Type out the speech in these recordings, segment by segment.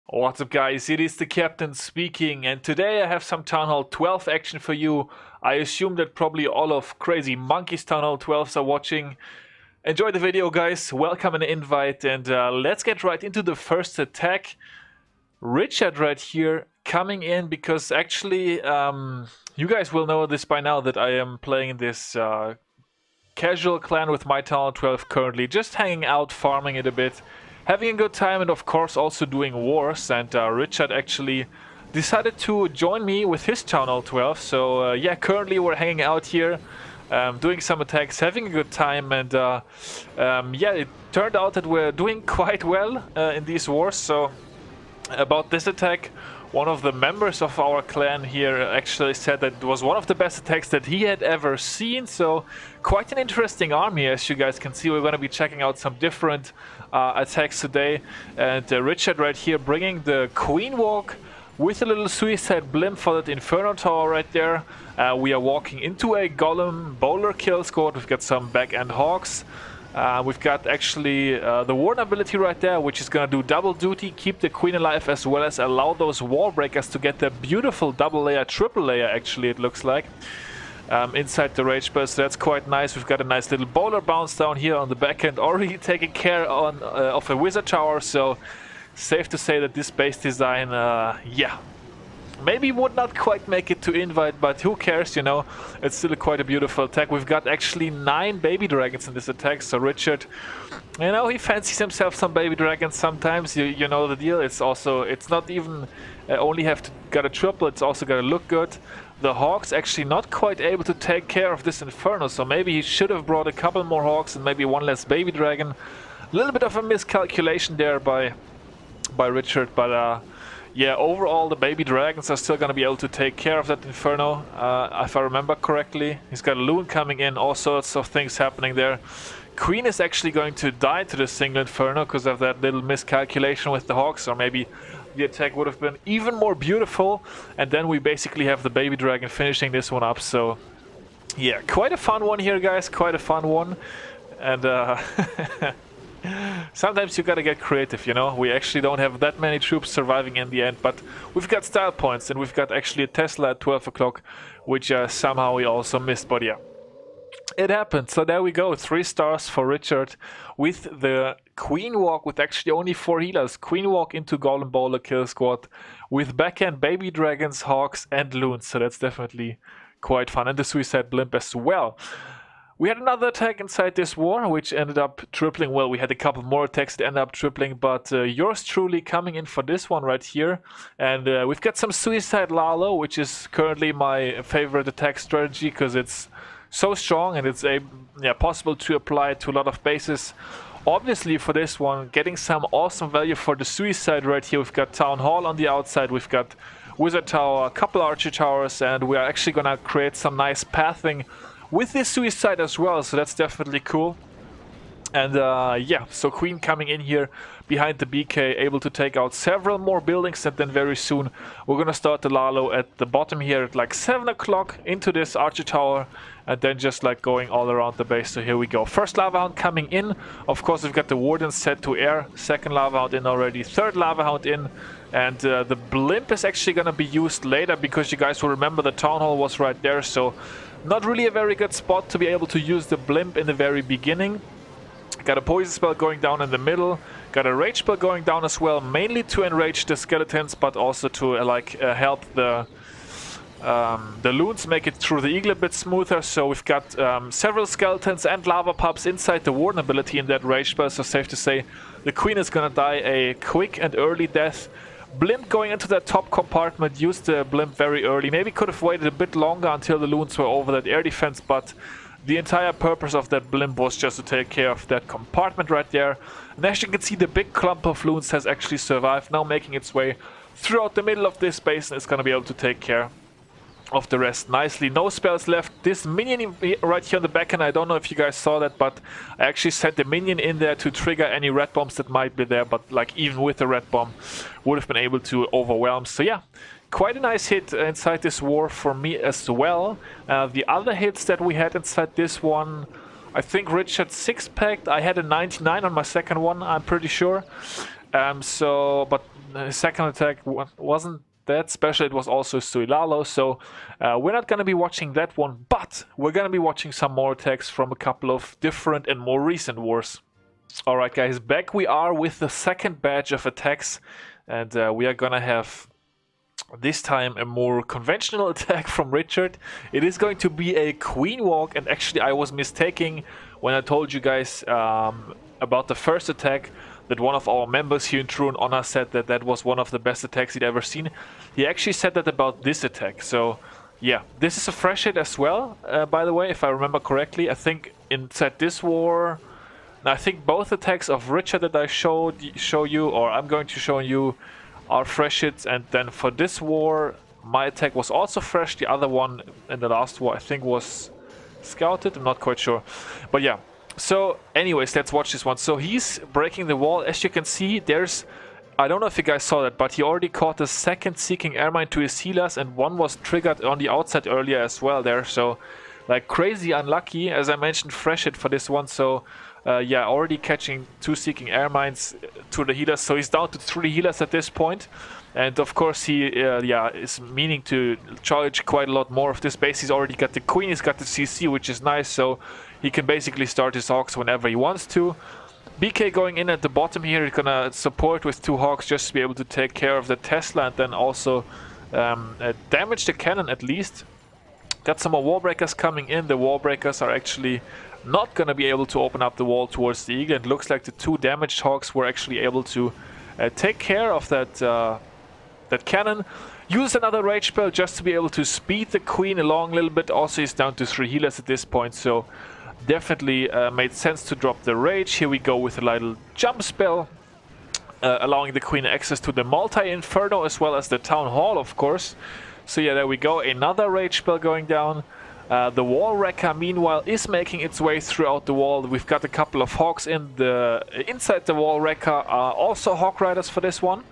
What's up guys, it is the captain speaking, and today I have some Town Hall 12 action for you. I assume that probably all of Crazy Monkey's Town Hall 12s are watching. Enjoy the video guys, welcome an invite, and let's get right into the first attack. Richard right here coming in because actually you guys will know this by now that I am playing this casual clan with my Town Hall 12 currently, just hanging out, farming it a bit. Having a good time and of course also doing wars, and Richard actually decided to join me with his Town Hall 12, so yeah, currently we're hanging out here, doing some attacks, having a good time, and yeah, it turned out that we're doing quite well in these wars. So about this attack, one of the members of our clan here actually said that it was one of the best attacks that he had ever seen, so quite an interesting army. As you guys can see, we're going to be checking out some different attacks today, and Richard right here bringing the Queen Walk with a little suicide blimp for that Inferno Tower right there. We are walking into a Golem Bowler kill squad. We've got some back-end Hawks. We've got actually the Warden ability right there, which is going to do double duty, keep the Queen alive, as well as allow those wall breakers to get the beautiful double layer, triple layer actually it looks like, inside the Rage Burst. So that's quite nice. We've got a nice little bowler bounce down here on the back end, already taking care of a Wizard Tower, so safe to say that this base design, yeah, maybe would not quite make it to invite, but who cares, you know, it's still quite a beautiful attack. We've got actually 9 baby dragons in this attack, so Richard, you know, he fancies himself some baby dragons sometimes, you know the deal. It's also, it's not even only got a triple, it's also got to look good. The Hawks actually not quite able to take care of this Inferno, so maybe he should have brought a couple more Hawks and maybe one less baby dragon. A little bit of a miscalculation there by Richard, but yeah, overall the baby dragons are still going to be able to take care of that Inferno, if I remember correctly. He's got a Loon coming in, all sorts of things happening there. Queen is actually going to die to the single Inferno because of that little miscalculation with the Hawks, or maybe the attack would have been even more beautiful, and then we basically have the baby dragon finishing this one up. So yeah, quite a fun one here guys, quite a fun one, and sometimes you gotta get creative, you know. We actually don't have that many troops surviving in the end, but we've got style points, and we've got actually a Tesla at 12 o'clock, which somehow we also missed, but yeah, it happened. So there we go, 3 stars for Richard with the Queen Walk, with actually only 4 healers. Queen Walk into Golem Bowler kill squad with backhand baby dragons, Hawks and Loons, so that's definitely quite fun, and the suicide blimp as well. We had another attack inside this war, which ended up tripling. Well, we had a couple more attacks that ended up tripling, but yours truly coming in for this one right here. And we've got some Suicide Lalo, which is currently my favorite attack strategy because it's so strong and it's possible to apply it to a lot of bases. Obviously for this one, getting some awesome value for the Suicide right here. We've got Town Hall on the outside, we've got Wizard Tower, a couple Archer Towers, and we are actually going to create some nice pathing with this Suicide as well, so that's definitely cool. And yeah, so Queen coming in here behind the BK, able to take out several more buildings, and then very soon we're gonna start the Lalo at the bottom here at like 7 o'clock into this Archer Tower, and then just like going all around the base. So here we go. First Lava Hound coming in. Of course, we've got the Warden set to air. Second Lava Hound in already. Third Lava Hound in. And the Blimp is actually gonna be used later because you guys will remember the Town Hall was right there, so not really a very good spot to be able to use the Blimp in the very beginning. Got a Poison Spell going down in the middle. Got a Rage Spell going down as well, mainly to enrage the skeletons, but also to help the Loons make it through the Eagle a bit smoother. So we've got several skeletons and lava pups inside the Warden ability in that Rage Spell, so safe to say the Queen is gonna die a quick and early death. Blimp going into that top compartment, used the Blimp very early. Maybe could have waited a bit longer until the Loons were over that air defense, but the entire purpose of that Blimp was just to take care of that compartment right there. And as you can see, the big clump of Loons has actually survived, now making its way throughout the middle of this base, and it's going to be able to take care of the rest nicely. No spells left. This minion right here on the back end, I don't know if you guys saw that, but I actually sent the minion in there to trigger any red bombs that might be there, but like even with the red bomb would have been able to overwhelm. So yeah, quite a nice hit inside this war for me as well. The other hits that we had inside this one, I think Richard 6-packed. I had a 99 on my second one, I'm pretty sure. But the second attack wasn't that special. It was also lalo, so we're not going to be watching that one, but we're going to be watching some more attacks from a couple of different and more recent wars. Alright guys, back we are with the second batch of attacks, and we are going to have this time a more conventional attack from Richard. It is going to be a queen walk, and actually I was mistaken when I told you guys about the first attack, that one of our members here in True and Honor said that that was one of the best attacks he'd ever seen. He actually said that about this attack. So yeah, this is a fresh hit as well, by the way, if I remember correctly. I think inside this war, I think both attacks of Richard that I show you, or I'm going to show you, are fresh hits. And then for this war, my attack was also fresh. The other one in the last war I think was scouted, I'm not quite sure. But yeah. So anyways, let's watch this one. So he's breaking the wall. As you can see, there's, I don't know if you guys saw that, but he already caught the second Seeking Airmine to his healers, and one was triggered on the outside earlier as well there. So like crazy unlucky, as I mentioned, fresh hit for this one. So yeah, already catching 2 Seeking Airmines to the healers. So he's down to 3 healers at this point. And of course he yeah, is meaning to charge quite a lot more of this base. He's already got the queen, he's got the CC, which is nice. So he can basically start his hawks whenever he wants to. BK going in at the bottom here, he's gonna support with 2 hawks just to be able to take care of the Tesla, and then also damage the cannon at least. Got some more wall breakers coming in. The wall breakers are actually not gonna be able to open up the wall towards the eagle. It looks like the 2 damaged hawks were actually able to take care of that that cannon. Use another rage spell just to be able to speed the queen along a little bit. Also he's down to 3 healers at this point, so definitely made sense to drop the rage. Here we go with a little jump spell, allowing the queen access to the multi-inferno as well as the town hall, of course. So yeah, there we go, another rage spell going down. The wall wrecker meanwhile is making its way throughout the wall. We've got a couple of hawks inside the wall wrecker, also hawk riders for this one,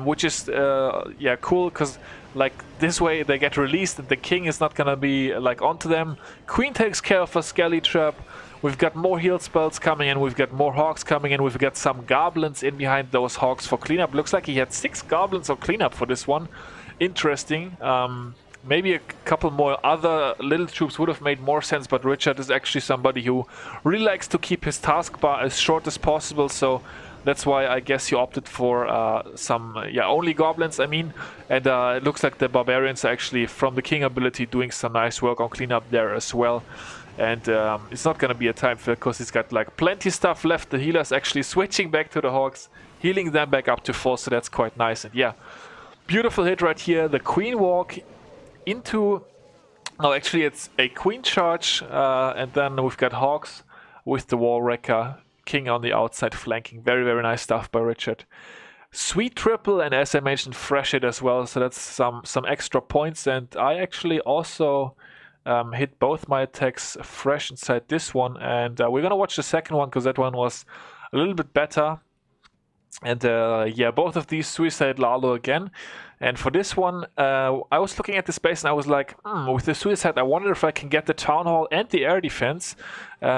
which is yeah, cool, because like this way they get released and the king is not gonna be like onto them. Queen takes care of a skelly trap. We've got more heal spells coming in, we've got more hawks coming in, we've got some goblins in behind those hawks for cleanup. Looks like he had 6 goblins of cleanup for this one. Interesting. Maybe a couple more other little troops would have made more sense, but Richard is actually somebody who really likes to keep his taskbar as short as possible, so that's why I guess he opted for some, yeah, only goblins, I mean. And it looks like the barbarians are actually, from the king ability, doing some nice work on cleanup there as well. And it's not going to be a time fill, because he's got like plenty stuff left. The healers actually switching back to the hawks, healing them back up to full, so that's quite nice. And yeah, beautiful hit right here. The queen walk into, no, actually it's a queen charge, and then we've got hawks with the wall wrecker, king on the outside flanking. Very, very nice stuff by Richard. Sweet triple, and as I mentioned, fresh hit as well, so that's some extra points. And I actually also hit both my attacks fresh inside this one, and we're gonna watch the second one because that one was a little bit better. And yeah, both of these suicide lalo again. And for this one, I was looking at the space and I was like, with the suicide, I wonder if I can get the town hall and the air defense.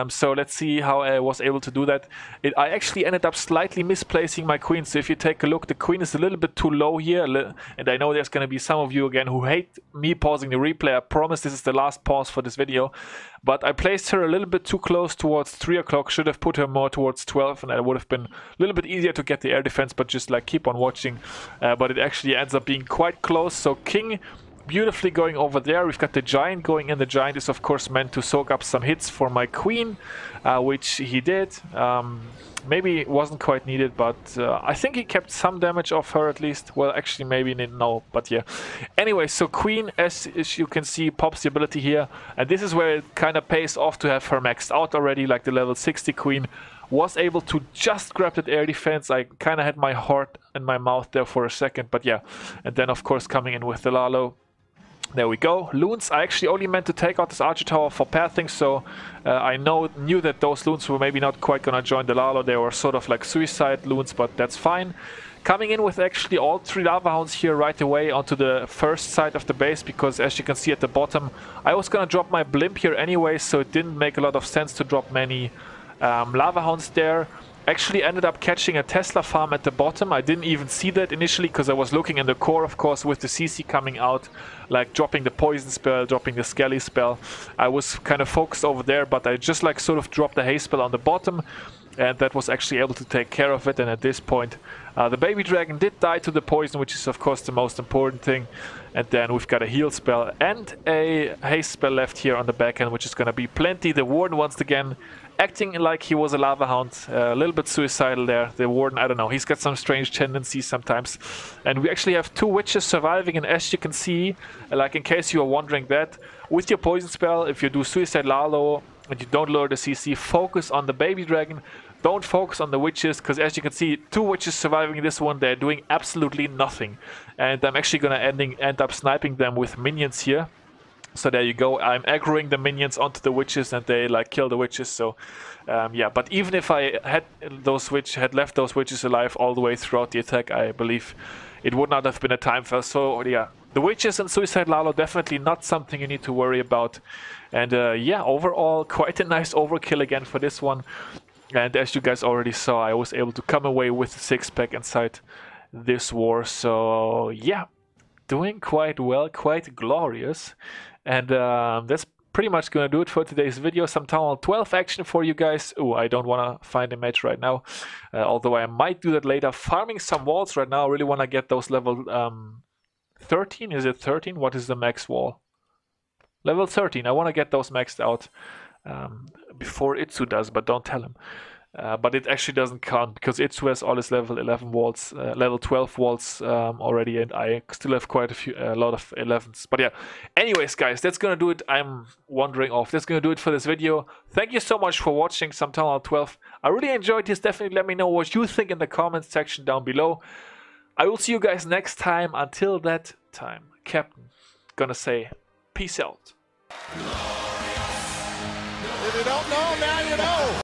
So let's see how I was able to do that. I actually ended up slightly misplacing my queen. So if you take a look, the queen is a little bit too low here. And I know there's going to be some of you again who hate me pausing the replay. I promise this is the last pause for this video. But I placed her a little bit too close towards 3 o'clock. Should have put her more towards 12, and it would have been a little bit easier to get the air defense, but just like keep on watching. But it actually ends up being quite close. So king beautifully going over there. We've got the giant going in. The giant is of course meant to soak up some hits for my queen, which he did. Maybe it wasn't quite needed, but I think he kept some damage off her at least. Well, actually maybe no, but yeah. Anyway, so queen, as you can see, pops the ability here, and this is where it kind of pays off to have her maxed out already. Like the level 60 queen was able to just grab that air defense. I kind of had my heart in my mouth there for a second, but yeah. And then of course coming in with the lalo, There we go. Loons, I actually only meant to take out this archer tower for pathing, so I knew that those loons were maybe not quite gonna join the lalo. They were sort of like suicide loons, but that's fine. Coming in with actually all 3 lava hounds here right away onto the first side of the base, because as you can see at the bottom, I was gonna drop my blimp here anyway, so it didn't make a lot of sense to drop many lava hounds there. Actually ended up catching a Tesla farm at the bottom. I didn't even see that initially because I was looking in the core, of course, with the CC coming out, like dropping the poison spell, dropping the skelly spell. I was kind of focused over there, but I just like sort of dropped the haste spell on the bottom, and that was actually able to take care of it. And at this point, the baby dragon did die to the poison, which is of course the most important thing. And then we've got a heal spell and a haste spell left here on the back end, which is going to be plenty. The warden once again acting like he was a lava hound, a little bit suicidal there. The warden, I don't know, he's got some strange tendencies sometimes. And we actually have 2 witches surviving, and as you can see, like in case you are wondering that, with your poison spell, if you do suicide lalo and you don't lower the CC, focus on the baby dragon. Don't focus on the witches, because as you can see, 2 witches surviving this one, they're doing absolutely nothing. And I'm actually gonna end up sniping them with minions here. So there you go, I'm aggroing the minions onto the witches and they like kill the witches. So yeah, but even if I had left those witches alive all the way throughout the attack, I believe it would not have been a time fail. So yeah, the witches and suicide lalo definitely not something you need to worry about. And yeah, overall quite a nice overkill again for this one. And as you guys already saw, I was able to come away with a 6-pack inside this war. So yeah, doing quite well, quite glorious. And that's pretty much gonna do it for today's video. Some Town Hall 12 action for you guys. Oh, I don't want to find a match right now, although I might do that later. Farming some walls right now. I really want to get those level 13. Is it 13? What is the max wall? Level 13. I want to get those maxed out before Itsu does, but don't tell him. But it actually doesn't count because Itsu has all his level 11 walls, level 12 walls already, and I still have quite a lot of 11s. But yeah, anyways guys, that's gonna do it. I'm wandering off. That's gonna do it for this video. Thank you so much for watching some Town Hall 12. I really enjoyed this. Definitely let me know what you think in the comments section down below. I will see you guys next time. Until that time, Captain gonna say peace out. If you don't know, now you know.